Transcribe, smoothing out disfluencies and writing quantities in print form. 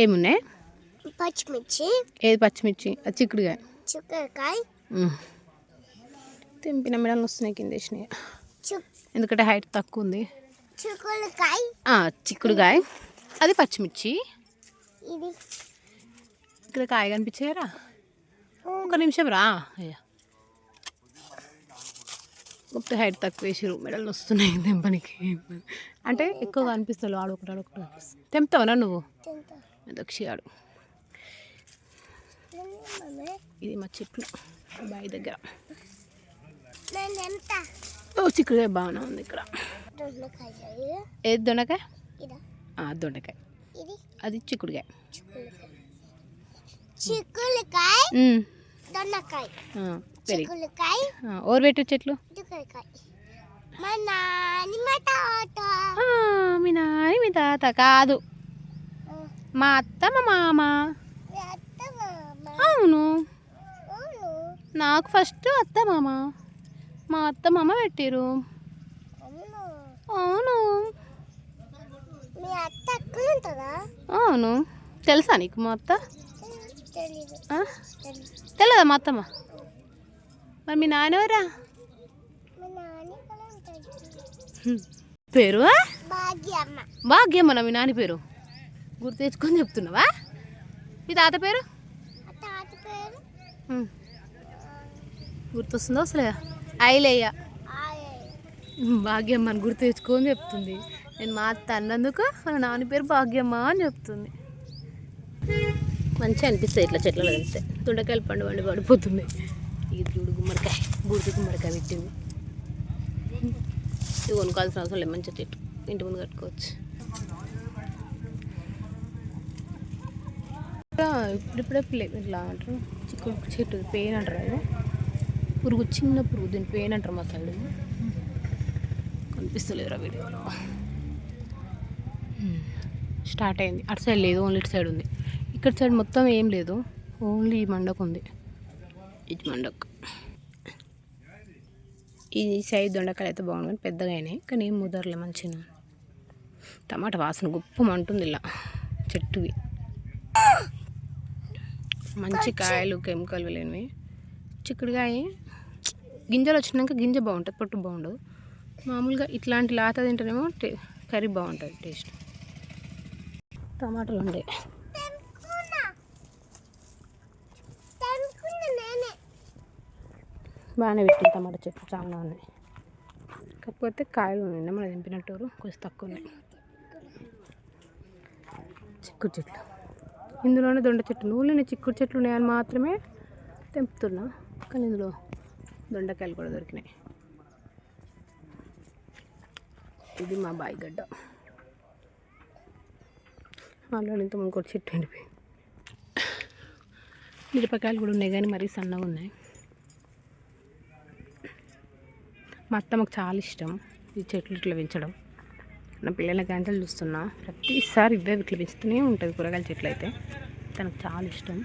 ఏమున్నాయి? పచ్చిమిర్చి. ఏది పచ్చిమిర్చి? అది చిక్కుడుకాయ. చిక్కుడుకాయ తెంపిన మెడలు వస్తున్నాయి కింద వేసినాయి, ఎందుకంటే హైట్ తక్కువ ఉంది. చిక్కుడుకాయ, అది పచ్చిమిర్చి. ఇది ఇక్కడ కాయ కనిపించారా? ఒక నిమిషం రా. అయ్యా మొత్తం హైట్ తక్కువ వేసారు, మెడలు వస్తున్నాయి తెంపనికి. అంటే ఎక్కువగా అనిపిస్తాడు, ఆడొకటి అనిపిస్తుంది. తెంపుతావనా నువ్వు? దక్షియాడు. ఇది మా చెట్లు బావి దగ్గర. చిక్కుడుకాయ బాగానే ఉంది ఇక్కడ. ఏది దొండకాయ? దొండకాయ. అది చిక్కుడుకాయ. ఓర్బెట్టు చెట్లు. మీ నాని మీ తాత కాదు, మా అత్త మా మామ. అవును, నాకు ఫస్ట్ అత్త మామ, మా అత్త మామ పెట్టిరు. అవును. అవును, తెలుసా నీకు మా అత్త? తెలియదా మా అత్తమ్మ? మరి మీ నాన్నవరా పేరు? భాగ్యమ్మనా మీ నాన్న పేరు? గుర్తు తెచ్చుకొని చెప్తున్నావా? మీ తాత పేరు గుర్తొస్తుందో అసలే? ఐలయ్య. భాగ్యమ్మ అని గుర్తు తెచ్చుకొని చెప్తుంది. నేను మా అత్త అన్నందుకు మన నాన్న పేరు భాగ్యమ్మ అని చెప్తుంది. మంచిగా అనిపిస్తాయి ఇట్లా చెట్లలో కలిస్తే. దొండకాయలు పండు పడిపోతుంది. ఇది చూడు గుమ్మడికాయ, బూడిద గుమ్మడికాయ పెట్టింది. ఇది కొనుక్కోవాల్సిన అవసరం లేదు, మంచిగా చెట్టు ఇంటి ముందు కట్టుకోవచ్చు. ఇప్పుడిప్పుడే ఇట్లా అంటారు చిక్కుడు చెట్టు పెయిన్ అంటారు కదా, పురుగు, చిన్న పురుగు, దీని పెయిన్ అంటారు మా సైడ్. కనిపిస్తలేదురా వీడియోలో. స్టార్ట్ అయింది. అటు సైడ్ లేదు, ఓన్లీ ఇటు సైడ్ ఉంది. ఇక్కడ సైడ్ మొత్తం ఏం లేదు, ఓన్లీ ఈ మండకు ఉంది. ఇది మండక్. ఈ సైడ్ దొండకాయలు అయితే బాగుంది కానీ పెద్దగా అయినాయి, కానీ ఏం ముదరలే మంచిగా. టమాటా వాసన గుప్పమంటుంది ఇలా చెట్టువి. మంచి కాయలు, కెమికల్ లేనివి. చిక్కుడుకాయ గింజలు వచ్చినాక గింజ బాగుంటుంది, పొట్టు బాగుండదు. మామూలుగా ఇట్లాంటి లాత తింటేనేమో కర్రీ బాగుంటుంది టేస్ట్. టమాటాలు ఉండే బాగానే పెట్టింది. టమాటా చెట్లు చాలా ఉన్నాయి, కాకపోతే కాయలు నిన్న మనం దింపినట్టు కొంచెం తక్కువ ఉన్నాయి. చిక్కుడు చెట్లు, ఇందులోనే దొండ చెట్లు, నువ్వులేని చిక్కుడు చెట్లు ఉన్నాయని మాత్రమే తెంపుతున్నా, కానీ ఇందులో దొండకాయలు కూడా దొరికినాయి. ఇది మా బాయిగడ్డ. అందులో ఇంత ఇంకోటి చెట్టు ఎండిపోయి. మిరపకాయలు కూడా ఉన్నాయి కానీ మరీ సన్నగా ఉన్నాయి. మా అత్తమ్మకు చాలా ఇష్టం ఈ చెట్లు ఇట్లా పెంచడం. నా పిల్లల గంటలు చూస్తున్నా, ప్రతిసారి ఇవే ఇట్లా పెంచుతూనే ఉంటుంది కూరగాయల చెట్లు అయితే. తనకు చాలా ఇష్టం.